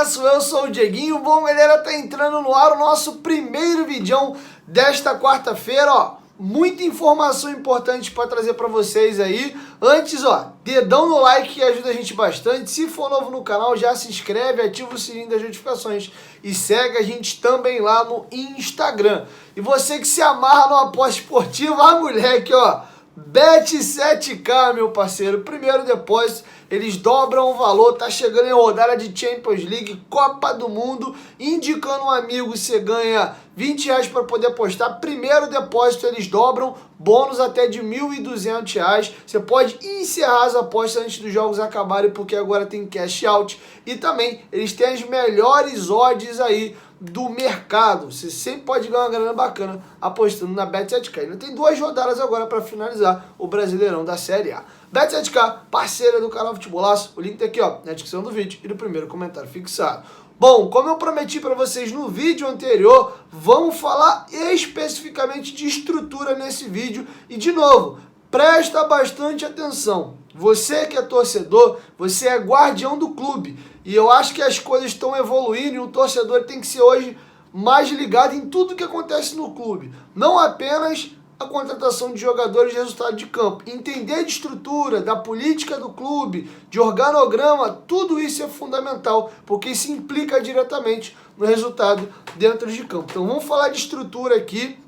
Futebolaço, eu sou o Dieguinho. Bom, galera, tá entrando no ar o nosso primeiro vídeo desta quarta-feira, ó. Muita informação importante para trazer para vocês aí. Antes, ó, dedão no like que ajuda a gente bastante. Se for novo no canal, já se inscreve, ativa o sininho das notificações e segue a gente também lá no Instagram. E você que se amarra no aposta esportiva, a moleque, ó, Bet7k, meu parceiro. Primeiro depósito, eles dobram o valor, tá chegando em rodada de Champions League, Copa do Mundo, indicando um amigo, você ganha R$20 para poder apostar. Primeiro depósito, eles dobram, bônus até de R$1.200. Você pode encerrar as apostas antes dos jogos acabarem, porque agora tem cash out. E também, eles têm as melhores odds aí do mercado. Você sempre pode ganhar uma grana bacana apostando na Bet7k. Ainda tem 2 rodadas agora para finalizar o Brasileirão da Série A. Bet7k, parceira do canal Futebolaço. O link tá aqui, ó, na descrição do vídeo e no primeiro comentário fixado. Bom, como eu prometi para vocês no vídeo anterior, vamos falar especificamente de estrutura nesse vídeo. E de novo, presta bastante atenção. Você que é torcedor, você é guardião do clube. E eu acho que as coisas estão evoluindo e o torcedor tem que ser hoje mais ligado em tudo que acontece no clube. Não apenas a contratação de jogadores de resultado de campo. Entender de estrutura, da política do clube, de organograma, tudo isso é fundamental, porque isso implica diretamente no resultado dentro de campo. Então vamos falar de estrutura aqui.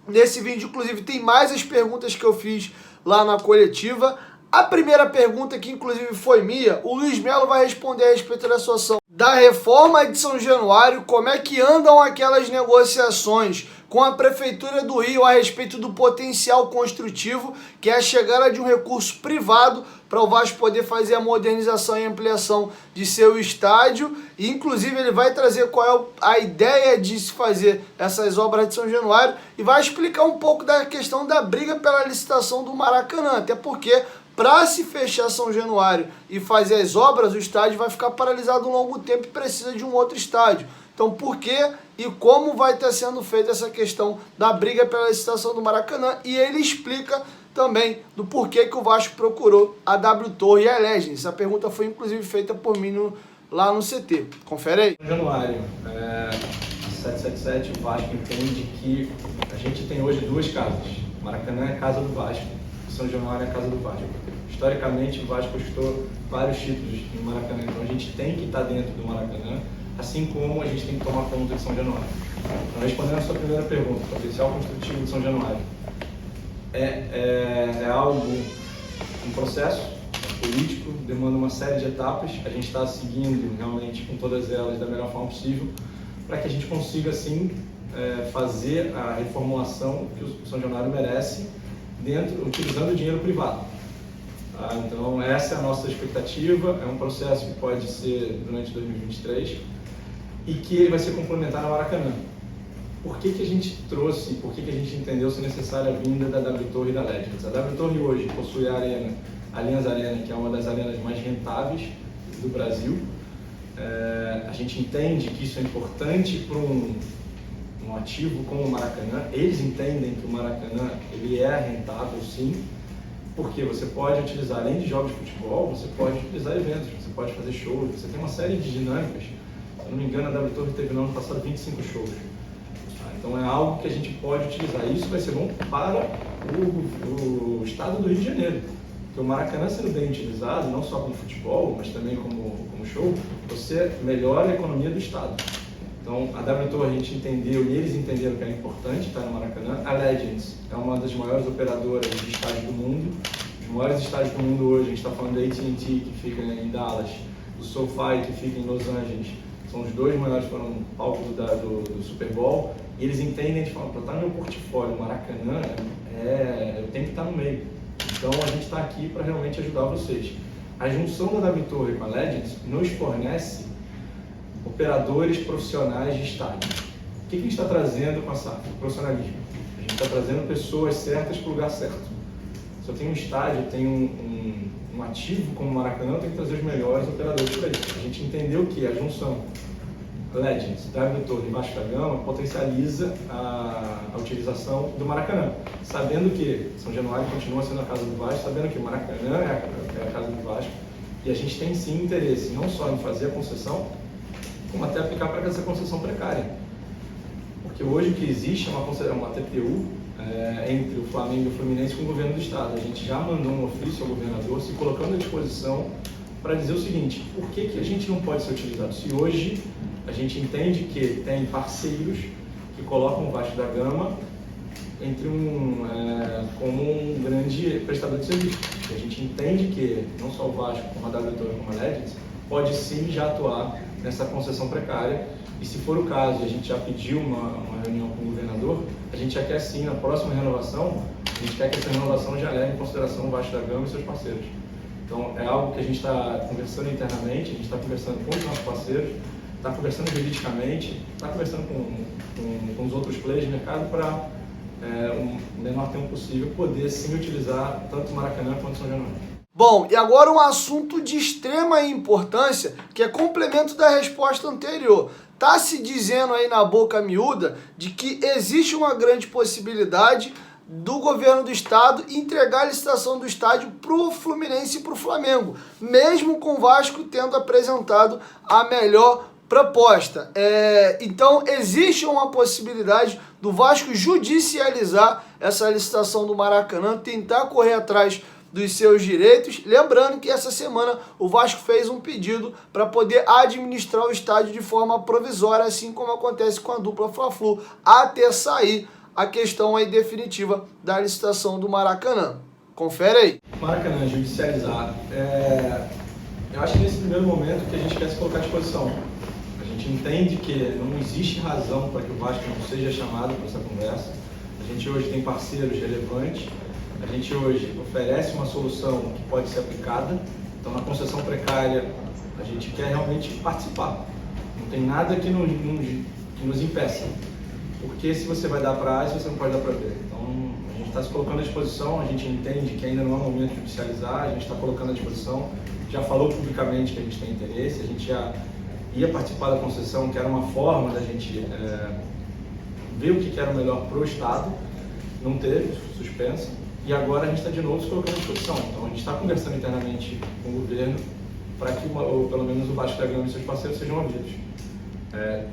Nesse vídeo, inclusive, tem mais as perguntas que eu fiz lá na coletiva. A primeira pergunta, que inclusive foi minha, o Luiz Melo vai responder a respeito da situação da reforma de São Januário, como é que andam aquelas negociações com a Prefeitura do Rio a respeito do potencial construtivo, que é a chegada de um recurso privado para o Vasco poder fazer a modernização e ampliação de seu estádio. E, inclusive, ele vai trazer qual é a ideia de se fazer essas obras de São Januário e vai explicar um pouco da questão da briga pela licitação do Maracanã, até porque para se fechar São Januário e fazer as obras, o estádio vai ficar paralisado um longo tempo e precisa de um outro estádio. Então, por que e como vai estar sendo feita essa questão da briga pela licitação do Maracanã? E ele explica também do porquê que o Vasco procurou a W Torre e a Legends. Essa pergunta foi, inclusive, feita por mim lá no CT. Confere aí. Januário, a 777, o Vasco entende que a gente tem hoje 2 casas. Maracanã é a casa do Vasco, São Januário é a casa do Vasco. Historicamente, o Vasco conquistou vários títulos no Maracanã, então a gente tem que estar dentro do Maracanã, assim como a gente tem que tomar conta de São Januário. Então, respondendo a sua primeira pergunta, o potencial construtivo de São Januário é algo, um processo político, demanda uma série de etapas, a gente está seguindo realmente com todas elas da melhor forma possível, para que a gente consiga, sim, fazer a reformulação que o São Januário merece, utilizando o dinheiro privado. Então, essa é a nossa expectativa, é um processo que pode ser durante 2023 e que ele vai ser complementar ao Maracanã. Por que a gente trouxe, por que a gente entendeu ser necessária a vinda da W Torre e da Legends? A W Torre hoje possui a Arena, a Allianz Arena, que é uma das arenas mais rentáveis do Brasil. A gente entende que isso é importante para um ativo como o Maracanã. Eles entendem que o Maracanã ele é rentável, sim, porque você pode utilizar, além de jogos de futebol, você pode utilizar eventos, você pode fazer shows, você tem uma série de dinâmicas. Se eu não me engano, a W Torre teve no ano passado 25 shows. Então é algo que a gente pode utilizar. E isso vai ser bom para o estado do Rio de Janeiro. Porque o Maracanã sendo bem utilizado, não só como futebol, mas também como show, você melhora a economia do estado. Então, a W Torre a gente entendeu e eles entenderam que era importante estar no Maracanã. A Legends é uma das maiores operadoras de estádios do mundo. Os maiores estádios do mundo hoje, a gente está falando da AT&T, que fica em Dallas, do SoFi, que fica em Los Angeles. São os 2 maiores, foram palcos do Super Bowl. E eles entendem, de falar, para estar no meu portfólio, o Maracanã, eu tenho que estar no meio. Então, a gente está aqui para realmente ajudar vocês. A junção da W Torre com a Legends nos fornece operadores profissionais de estádio. O que a gente está trazendo com a SAF? Profissionalismo. A gente está trazendo pessoas certas para o lugar certo. Se eu tenho um estádio, tenho um ativo como o Maracanã, eu tenho que trazer os melhores operadores para isso. A gente entendeu que a junção Legends, W Torre e Vasco da Gama potencializa a utilização do Maracanã, sabendo que São Januário continua sendo a casa do Vasco, sabendo que o Maracanã é a casa do Vasco, e a gente tem sim interesse não só em fazer a concessão, como até aplicar para essa concessão precária. Porque hoje o que existe é uma TPU entre o Flamengo e o Fluminense com o governo do estado. A gente já mandou um ofício ao governador se colocando à disposição para dizer o seguinte: por que a gente não pode ser utilizado? Se hoje a gente entende que tem parceiros que colocam o Vasco da Gama como um grande prestador de serviço. A gente entende que não só o Vasco, como a WTO, como a Legends, pode sim já atuar nessa concessão precária. E se for o caso, a gente já pediu uma reunião com o governador, a gente já quer sim, na próxima renovação, a gente quer que essa renovação já leve em consideração o Vasco da Gama e seus parceiros. Então é algo que a gente está conversando internamente, a gente está conversando com os nossos parceiros, está conversando juridicamente, está conversando com os outros players de mercado para o menor tempo possível poder sim utilizar tanto Maracanã quanto São Januário. Bom, e agora um assunto de extrema importância, que é complemento da resposta anterior. Está se dizendo aí na boca miúda de que existe uma grande possibilidade do governo do estado entregar a licitação do estádio para o Fluminense e para o Flamengo, mesmo com o Vasco tendo apresentado a melhor proposta. Então existe uma possibilidade do Vasco judicializar essa licitação do Maracanã, tentar correr atrás dos seus direitos. Lembrando que essa semana o Vasco fez um pedido para poder administrar o estádio de forma provisória, assim como acontece com a dupla Fla-Flu, até sair a questão aí definitiva da licitação do Maracanã. Confere aí. Maracanã, judicializar. Eu acho que nesse primeiro momento que a gente quer se colocar à disposição. A gente entende que não existe razão para que o Vasco não seja chamado para essa conversa. A gente hoje tem parceiros relevantes. A gente hoje oferece uma solução que pode ser aplicada. Então, na concessão precária, a gente quer realmente participar. Não tem nada que nos impeça. Porque se você vai dar para A, você não pode dar para B. Então, a gente está se colocando à disposição, a gente entende que ainda não é o momento de judicializar, a gente está colocando à disposição, já falou publicamente que a gente tem interesse, a gente já ia participar da concessão, que era uma forma da gente ver o que era o melhor para o Estado. Não teve, suspensa. E agora a gente está de novo se colocando à disposição. Então a gente está conversando internamente com o governo para que, ou pelo menos o Vasco da Gama e seus parceiros sejam ouvidos,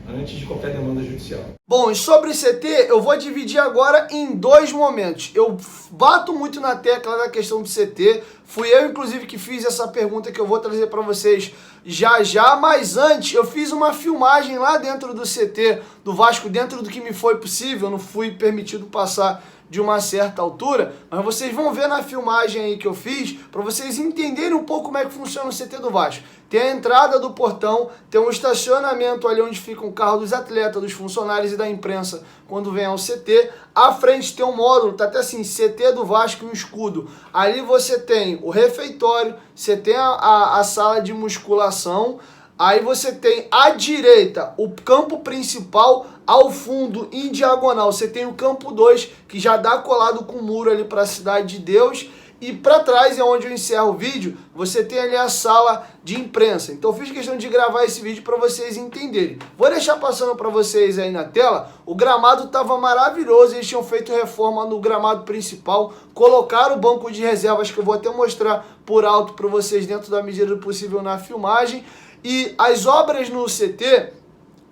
antes de qualquer demanda judicial. Bom, e sobre CT, eu vou dividir agora em dois momentos. Eu bato muito na tecla da questão do CT. Fui eu, inclusive, que fiz essa pergunta que eu vou trazer para vocês já, mas antes eu fiz uma filmagem lá dentro do CT do Vasco, dentro do que me foi possível, não fui permitido passar de uma certa altura, mas vocês vão ver na filmagem aí que eu fiz, para vocês entenderem um pouco como é que funciona o CT do Vasco. Tem a entrada do portão, tem um estacionamento ali onde fica o carro dos atletas, dos funcionários e da imprensa quando vem ao CT. À frente tem um módulo, tá até assim, CT do Vasco e um escudo. Ali você tem o refeitório, você tem a sala de musculação. Aí você tem à direita o campo principal, ao fundo, em diagonal, você tem o campo 2, que já dá colado com o muro ali para a Cidade de Deus. E para trás, é onde eu encerro o vídeo, você tem ali a sala de imprensa. Então eu fiz questão de gravar esse vídeo para vocês entenderem. Vou deixar passando para vocês aí na tela. O gramado estava maravilhoso, eles tinham feito reforma no gramado principal, colocaram o banco de reservas, que eu vou até mostrar por alto para vocês dentro da medida do possível na filmagem. E as obras no CT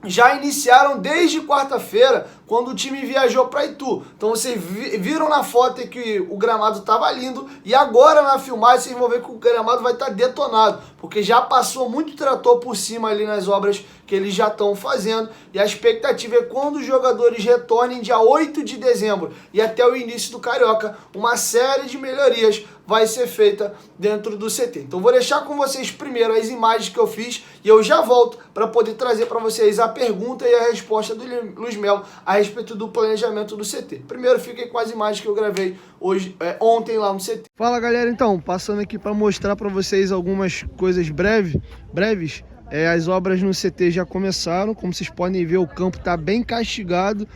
já iniciaram desde quarta-feira, quando o time viajou para Itu. Então vocês viram na foto que o gramado estava lindo, e agora na filmagem vocês vão ver que o gramado vai estar detonado, porque já passou muito trator por cima ali nas obras que eles já estão fazendo, e a expectativa é quando os jogadores retornem dia 8 de dezembro e até o início do Carioca, uma série de melhorias vai ser feita dentro do CT. Então vou deixar com vocês primeiro as imagens que eu fiz e eu já volto para poder trazer para vocês a pergunta e a resposta do Luiz Melo a respeito do planejamento do CT. Primeiro fiquem com as imagens que eu gravei ontem lá no CT. Fala galera, então, passando aqui para mostrar para vocês algumas coisas breves. As obras no CT já começaram, como vocês podem ver, o campo está bem castigado,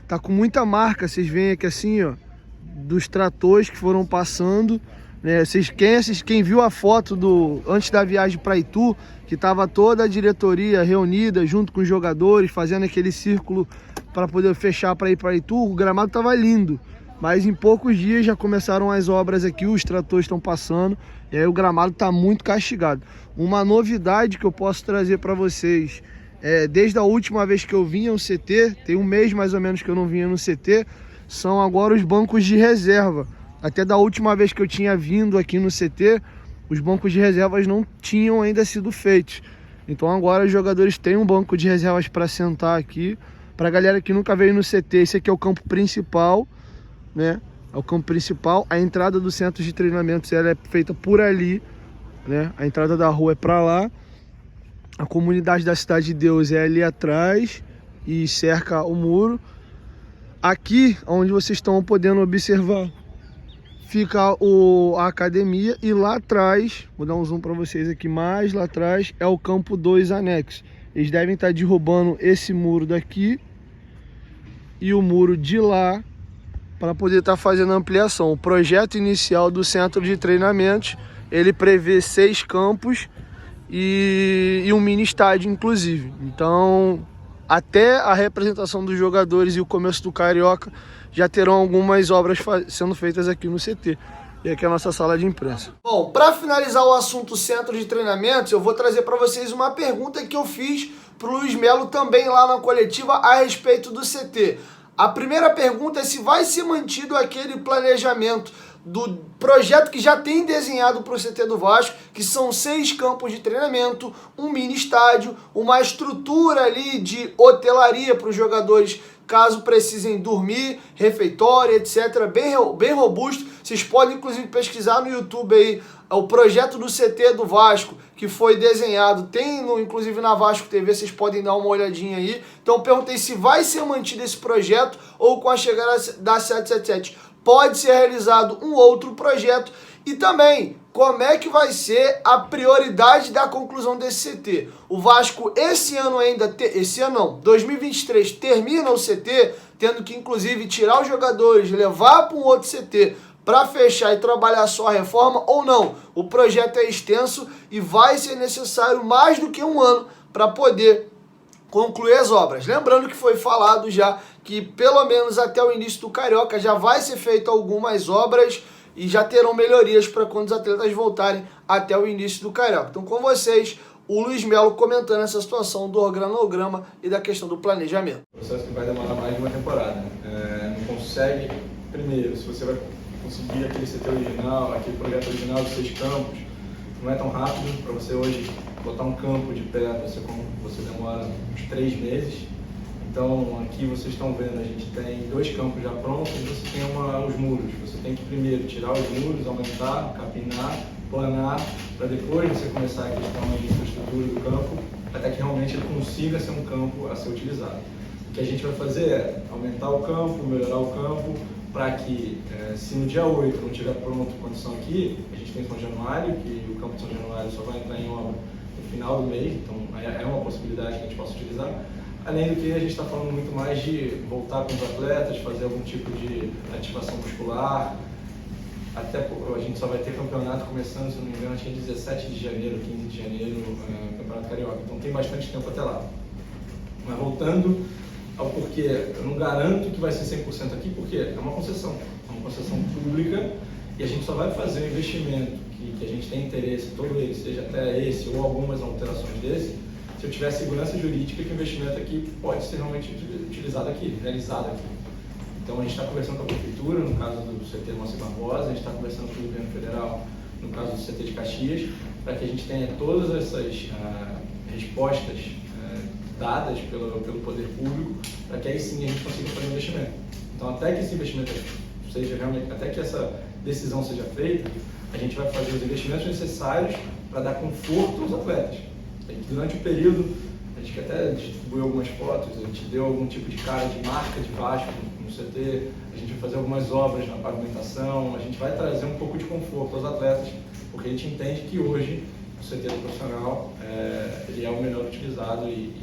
tá com muita marca, vocês veem aqui assim, ó, dos tratores que foram passando, né? Quem viu a foto antes da viagem para Itu, que estava toda a diretoria reunida junto com os jogadores, fazendo aquele círculo para poder fechar para ir para Itu, o gramado estava lindo, mas em poucos dias já começaram as obras aqui, os tratores estão passando, e aí o gramado está muito castigado. Uma novidade que eu posso trazer para vocês desde a última vez que eu vinha ao CT, tem um mês mais ou menos que eu não vinha no CT, são agora os bancos de reserva. Até da última vez que eu tinha vindo aqui no CT, os bancos de reservas não tinham ainda sido feitos. Então agora os jogadores têm um banco de reservas para sentar aqui. Para a galera que nunca veio no CT, esse aqui é o campo principal, né? É o campo principal. A entrada do centro de treinamentos ela é feita por ali, né? A entrada da rua é para lá. A comunidade da Cidade de Deus é ali atrás e cerca o muro. Aqui, onde vocês estão podendo observar, fica a academia, e lá atrás, vou dar um zoom para vocês aqui, mais lá atrás é o campo 2 anexo. Eles devem estar derrubando esse muro daqui e o muro de lá para poder estar fazendo a ampliação. O projeto inicial do centro de treinamentos, ele prevê 6 campos e um mini estádio inclusive. Então, até a representação dos jogadores e o começo do Carioca já terão algumas obras sendo feitas aqui no CT. E aqui é a nossa sala de imprensa. Bom, para finalizar o assunto centro de treinamentos, eu vou trazer para vocês uma pergunta que eu fiz para o Luiz Melo também lá na coletiva a respeito do CT. A primeira pergunta é se vai ser mantido aquele planejamento do projeto que já tem desenhado para o CT do Vasco, que são 6 campos de treinamento, um mini estádio, uma estrutura ali de hotelaria para os jogadores caso precisem dormir, refeitório, etc. Bem robusto. Vocês podem inclusive pesquisar no YouTube aí o projeto do CT do Vasco, que foi desenhado, tem inclusive na Vasco TV, vocês podem dar uma olhadinha aí. Então eu perguntei se vai ser mantido esse projeto ou com a chegada da 777 pode ser realizado um outro projeto, e também como é que vai ser a prioridade da conclusão desse CT. O Vasco esse ano ainda, 2023 termina o CT, tendo que inclusive tirar os jogadores, levar para um outro CT para fechar e trabalhar só a reforma, ou não? O projeto é extenso e vai ser necessário mais do que um ano para poder concluir as obras. Lembrando que foi falado já que pelo menos até o início do Carioca já vai ser feito algumas obras e já terão melhorias para quando os atletas voltarem até o início do Carioca. Então com vocês, o Luiz Melo comentando essa situação do organograma e da questão do planejamento. Um processo que vai demorar mais de uma temporada. Não consegue, primeiro, se você vai conseguir aquele CT original, aquele projeto original dos 6 campos, não é tão rápido. Para você hoje botar um campo de pé, você demora uns 3 meses. Então aqui vocês estão vendo, a gente tem 2 campos já prontos, você tem os muros. Você tem que primeiro tirar os muros, aumentar, capinar, planar, para depois você começar a questão de infraestrutura do campo, até que realmente ele consiga ser um campo a ser utilizado. O que a gente vai fazer é aumentar o campo, melhorar o campo, para que, se no dia 8 não estiver pronto condição aqui, a gente tem São Januário, que o campo de São Januário só vai entrar em obra no final do mês, então é uma possibilidade que a gente possa utilizar. Além do que a gente está falando muito mais de voltar com os atletas, fazer algum tipo de ativação muscular. Até a gente só vai ter campeonato começando, se não me engano, acho que é 17 de janeiro, 15 de janeiro, Campeonato Carioca. Então tem bastante tempo até lá. Mas voltando ao porquê, eu não garanto que vai ser 100% aqui, porque é uma concessão pública, e a gente só vai fazer o investimento que a gente tem interesse, todo ele, seja até esse ou algumas alterações desse, se eu tiver segurança jurídica que o investimento aqui pode ser realmente utilizado aqui, realizado aqui. Então a gente está conversando com a Prefeitura, no caso do CT Moacir Barbosa, a gente está conversando com o Governo Federal, no caso do CT de Caxias, para que a gente tenha todas essas respostas dadas pelo poder público, para que aí sim a gente consiga fazer o investimento. Então até que esse investimento seja realmente, até que essa decisão seja feita, a gente vai fazer os investimentos necessários para dar conforto aos atletas. Durante o período, a gente até distribuiu algumas fotos, a gente deu algum tipo de cara de marca de Vasco no CT, a gente vai fazer algumas obras na pavimentação, a gente vai trazer um pouco de conforto aos atletas, porque a gente entende que hoje o CT do profissional ele é o melhor utilizado e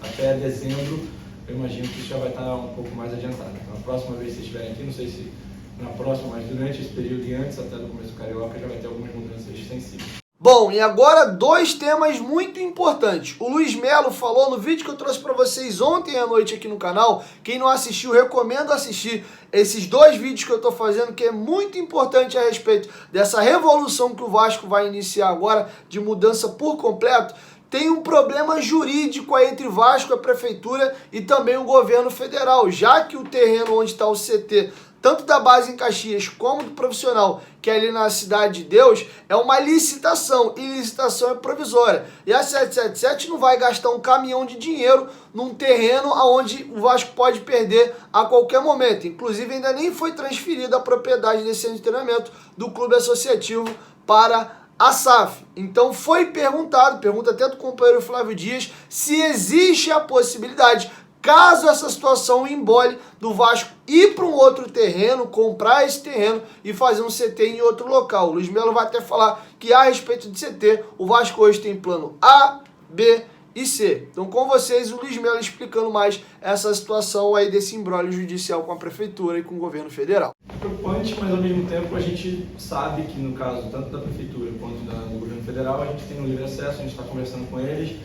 até dezembro eu imagino que isso já vai estar um pouco mais adiantado. Então a próxima vez que vocês estiverem aqui, não sei se na próxima, mas durante esse período e antes até do começo do Carioca já vai ter algumas mudanças sensíveis. Bom, e agora 2 temas muito importantes. O Luiz Melo falou no vídeo que eu trouxe para vocês ontem à noite aqui no canal. Quem não assistiu, recomendo assistir esses 2 vídeos que eu estou fazendo, que é muito importante a respeito dessa revolução que o Vasco vai iniciar agora, de mudança por completo. tem um problema jurídico aí entre Vasco, a Prefeitura e também o governo federal, já que o terreno onde está o CT, tanto da base em Caxias como do profissional, que é ali na Cidade de Deus, é uma licitação, e licitação é provisória. E a 777 não vai gastar um caminhão de dinheiro num terreno onde o Vasco pode perder a qualquer momento. Inclusive, ainda nem foi transferida a propriedade desse centro de treinamento do clube associativo para a SAF. Então foi perguntado, pergunta até do companheiro Flávio Dias, se existe a possibilidade, caso essa situação embole, do Vasco ir para um outro terreno, comprar esse terreno e fazer um CT em outro local. O Luiz Melo vai até falar que a respeito de CT, o Vasco hoje tem plano A, B e C. Então com vocês, o Luiz Melo explicando mais essa situação aí desse imbróglio judicial com a Prefeitura e com o governo federal. Preocupante, mas ao mesmo tempo a gente sabe que no caso tanto da Prefeitura quanto do governo federal, a gente tem um livre acesso, a gente está conversando com eles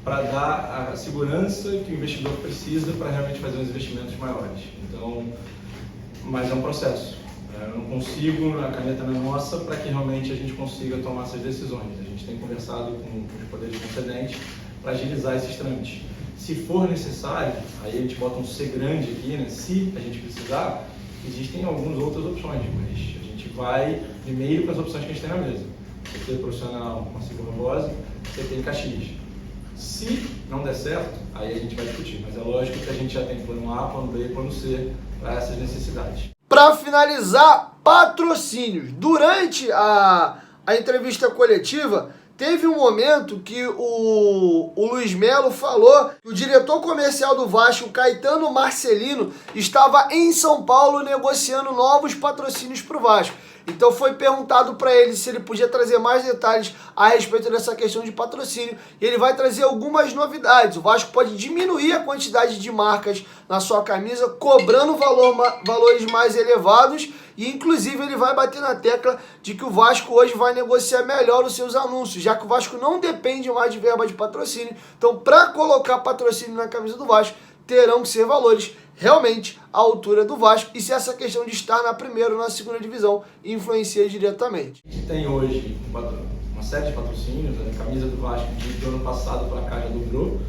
para dar a segurança que o investidor precisa para realmente fazer os investimentos maiores. Então, mas é um processo. Eu não consigo, a caneta não é nossa, para que realmente a gente consiga tomar essas decisões. A gente tem conversado com os poderes concedentes para agilizar esses trâmites. Se for necessário, aí a gente bota um C grande aqui, né? Se a gente precisar, existem algumas outras opções, mas a gente vai primeiro com as opções que a gente tem na mesa. CT profissional, uma segunda Rosa, CT em Caxias. Se não der certo, aí a gente vai discutir, mas é lógico que a gente já tem plano A, plano B e plano C para essas necessidades. Para finalizar, patrocínios. Durante a entrevista coletiva, teve um momento que o Luiz Melo falou que o diretor comercial do Vasco, Caetano Marcelino, estava em São Paulo negociando novos patrocínios para o Vasco. Então foi perguntado para ele se ele podia trazer mais detalhes a respeito dessa questão de patrocínio. E ele vai trazer algumas novidades. O Vasco pode diminuir a quantidade de marcas na sua camisa, cobrando valores mais elevados. E inclusive ele vai bater na tecla de que o Vasco hoje vai negociar melhor os seus anúncios, já que o Vasco não depende mais de verba de patrocínio. Então, para colocar patrocínio na camisa do Vasco, terão que ser valores realmente à altura do Vasco, e se essa questão de estar na primeira ou na segunda divisão influencia diretamente. A gente tem hoje uma série de patrocínios, a camisa do Vasco do ano passado para cá já dobrou,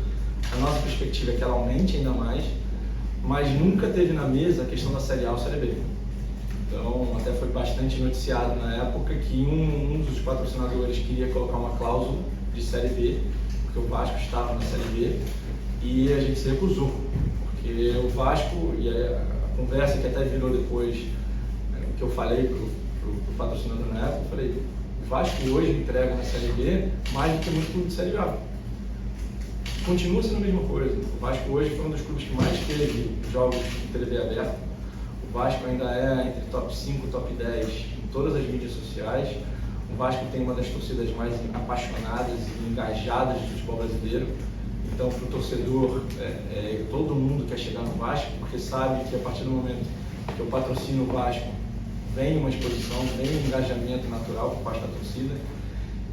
a nossa perspectiva é que ela aumente ainda mais, mas nunca teve na mesa a questão da Série A ou Série B. Então, até foi bastante noticiado na época que um dos patrocinadores queria colocar uma cláusula de Série B, porque o Vasco estava na Série B, e a gente se recusou. Porque o Vasco, e a conversa que até virou depois, que eu falei pro patrocinador na época, eu falei, o Vasco hoje entrega na Série B mais do que muito clube de Série A. Continua sendo a mesma coisa. O Vasco hoje foi um dos clubes que mais teve jogos de TV aberta. O Vasco ainda é entre top 5 e top 10 em todas as mídias sociais. O Vasco tem uma das torcidas mais apaixonadas e engajadas do futebol brasileiro. Então, para o torcedor, todo mundo quer chegar no Vasco, porque sabe que a partir do momento que eu patrocino o Vasco, vem uma exposição, vem um engajamento natural por parte da torcida.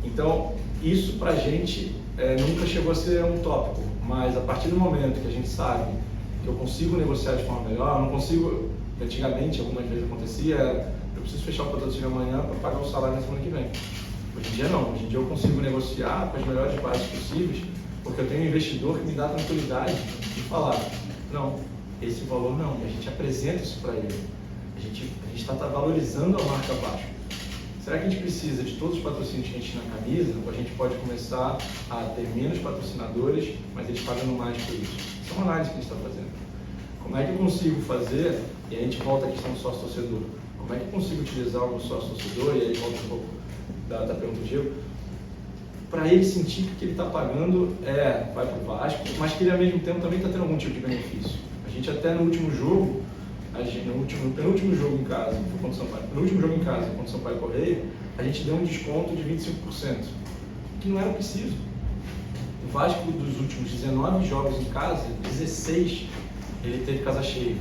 Então, isso para a gente nunca chegou a ser um tópico, mas a partir do momento que a gente sabe que eu consigo negociar de forma melhor, eu não consigo, antigamente, algumas vezes acontecia, eu preciso fechar o patrocínio amanhã para pagar o salário na semana que vem. Hoje em dia não, hoje em dia eu consigo negociar com as melhores bases possíveis, porque eu tenho um investidor que me dá tranquilidade de falar, não, esse valor não, e a gente apresenta isso para ele. A gente está valorizando a marca Vasco. Será que a gente precisa de todos os patrocínios que a gente tem na camisa, ou a gente pode começar a ter menos patrocinadores, mas eles pagando mais por isso? Isso é uma análise que a gente está fazendo. Como é que eu consigo fazer, e aí a gente volta à questão do sócio-torcedor, como é que eu consigo utilizar o sócio-torcedor, e aí volta um pouco da pergunta do Diego, para ele sentir que o que ele está pagando vai para o Vasco, mas que ele ao mesmo tempo também está tendo algum tipo de benefício. A gente até no último jogo, no penúltimo jogo em casa, foi contra o Sampaio, no último jogo em casa, contra o Sampaio Correia, a gente deu um desconto de 25%, que não era preciso. O Vasco, dos últimos 19 jogos em casa, 16 ele teve casa cheia.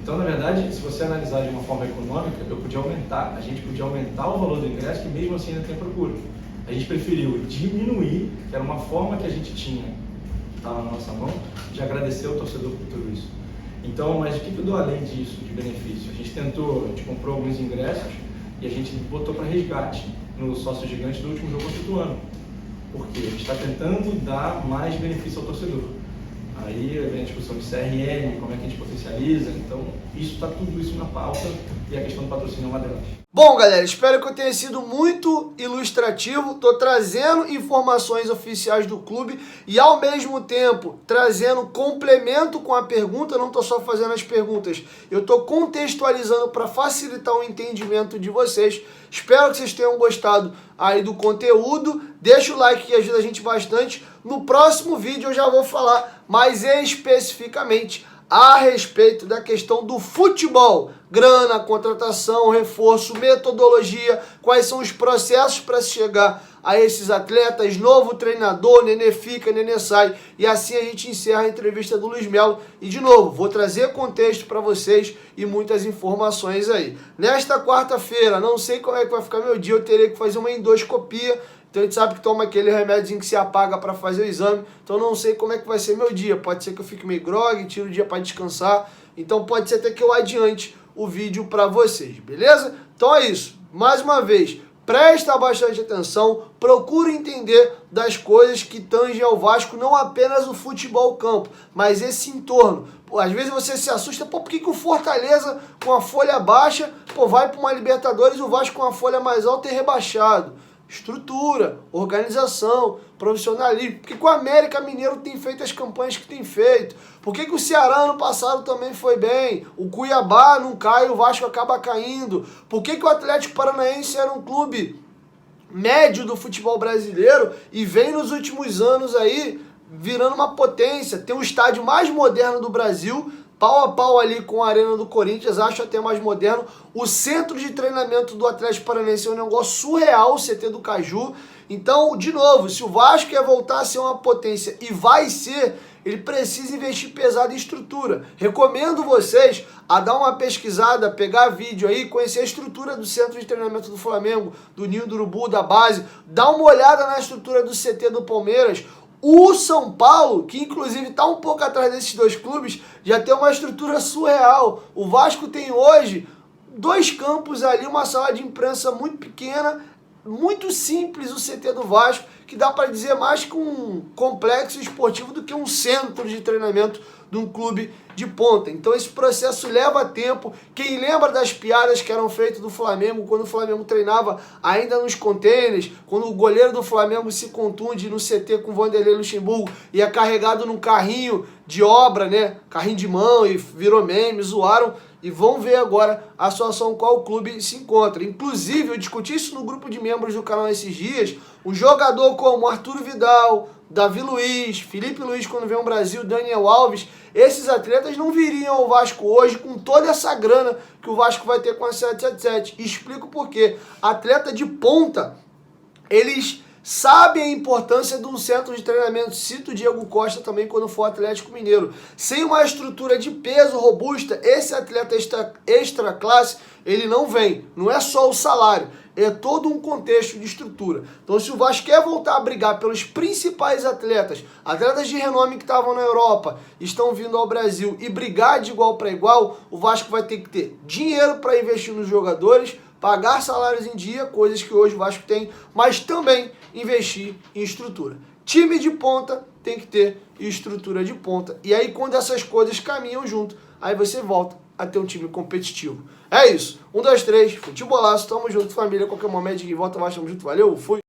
Então, na verdade, se você analisar de uma forma econômica, a gente podia aumentar o valor do ingresso, que mesmo assim ainda tem procura. A gente preferiu diminuir, que era uma forma que a gente tinha, que estava na nossa mão, de agradecer ao torcedor por tudo isso. Então, mas o que eu dou além disso, de benefício? A gente comprou alguns ingressos e a gente botou para resgate no sócio gigante do último jogo contra o Ituano. porque a gente está tentando dar mais benefício ao torcedor. Aí vem a discussão de CRM, como é que a gente potencializa, então tudo isso na pauta e a questão do patrocínio é uma delas. Bom, galera, espero que eu tenha sido muito ilustrativo. Estou trazendo informações oficiais do clube e, ao mesmo tempo, trazendo complemento com a pergunta. Não estou só fazendo as perguntas, eu estou contextualizando para facilitar o entendimento de vocês. Espero que vocês tenham gostado aí do conteúdo. Deixa o like que ajuda a gente bastante. No próximo vídeo eu já vou falar mais especificamente a respeito da questão do futebol. Grana, contratação, reforço, metodologia, quais são os processos para se chegar a esses atletas, novo treinador, nenê fica, nenê sai. E assim a gente encerra a entrevista do Luiz Melo. E de novo, vou trazer contexto para vocês e muitas informações aí. Nesta quarta-feira, não sei como é que vai ficar meu dia, eu terei que fazer uma endoscopia. Então a gente sabe que toma aquele remédio que se apaga para fazer o exame. Então não sei como é que vai ser meu dia. Pode ser que eu fique meio grogue, tire o dia para descansar. Então pode ser até que eu adiante o vídeo para vocês, beleza? Então é isso. Mais uma vez, presta bastante atenção. Procure entender das coisas que tangem ao Vasco, não apenas o futebol campo, mas esse entorno. Pô, às vezes você se assusta, pô, por que o Fortaleza com a folha baixa, pô, vai para uma Libertadores e o Vasco com a folha mais alta é rebaixado? Estrutura, organização, profissionalismo. Por que o América Mineiro tem feito as campanhas que tem feito? Por que o Ceará ano passado também foi bem? O Cuiabá não cai, o Vasco acaba caindo. Por que o Atlético Paranaense era um clube médio do futebol brasileiro e vem nos últimos anos aí virando uma potência? Tem o estádio mais moderno do Brasil, pau a pau ali com a Arena do Corinthians, acho até mais moderno. O centro de treinamento do Atlético Paranaense é um negócio surreal, o CT do Caju. Então, de novo, se o Vasco quer voltar a ser uma potência, e vai ser, ele precisa investir pesado em estrutura. Recomendo vocês a dar uma pesquisada, pegar vídeo aí, conhecer a estrutura do centro de treinamento do Flamengo, do Ninho do Urubu, da base. Dá uma olhada na estrutura do CT do Palmeiras. O São Paulo, que inclusive está um pouco atrás desses dois clubes, já tem uma estrutura surreal. O Vasco tem hoje 2 campos ali, uma sala de imprensa muito pequena, muito simples o CT do Vasco, que dá para dizer mais que um complexo esportivo do que um centro de treinamento de um clube de ponta. Então esse processo leva tempo. Quem lembra das piadas que eram feitas do Flamengo, quando o Flamengo treinava ainda nos containers, quando o goleiro do Flamengo se contunde no CT com o Vanderlei Luxemburgo e é carregado num carrinho de obra, né? Carrinho de mão, e virou meme, zoaram. E vão ver agora a situação qual o clube se encontra. Inclusive, eu discuti isso no grupo de membros do canal esses dias. Um jogador como Arturo Vidal, Davi Luiz, Felipe Luiz quando vem ao Brasil, Daniel Alves, esses atletas não viriam ao Vasco hoje com toda essa grana que o Vasco vai ter com a 777. E explico por quê. Atleta de ponta, eles sabem a importância de um centro de treinamento. Cito o Diego Costa também quando for Atlético Mineiro. Sem uma estrutura de peso robusta, esse atleta extra classe, ele não vem. Não é só o salário, é todo um contexto de estrutura. Então se o Vasco quer voltar a brigar pelos principais atletas, atletas de renome que estavam na Europa, estão vindo ao Brasil e brigar de igual para igual, o Vasco vai ter que ter dinheiro para investir nos jogadores, pagar salários em dia, coisas que hoje o Vasco tem, mas também investir em estrutura. Time de ponta tem que ter estrutura de ponta. E aí quando essas coisas caminham junto, aí você volta a ter um time competitivo. É isso. 1, 2, 3, futebolaço, tamo junto, família. Qualquer momento de volta, mais tamo junto. Valeu, fui!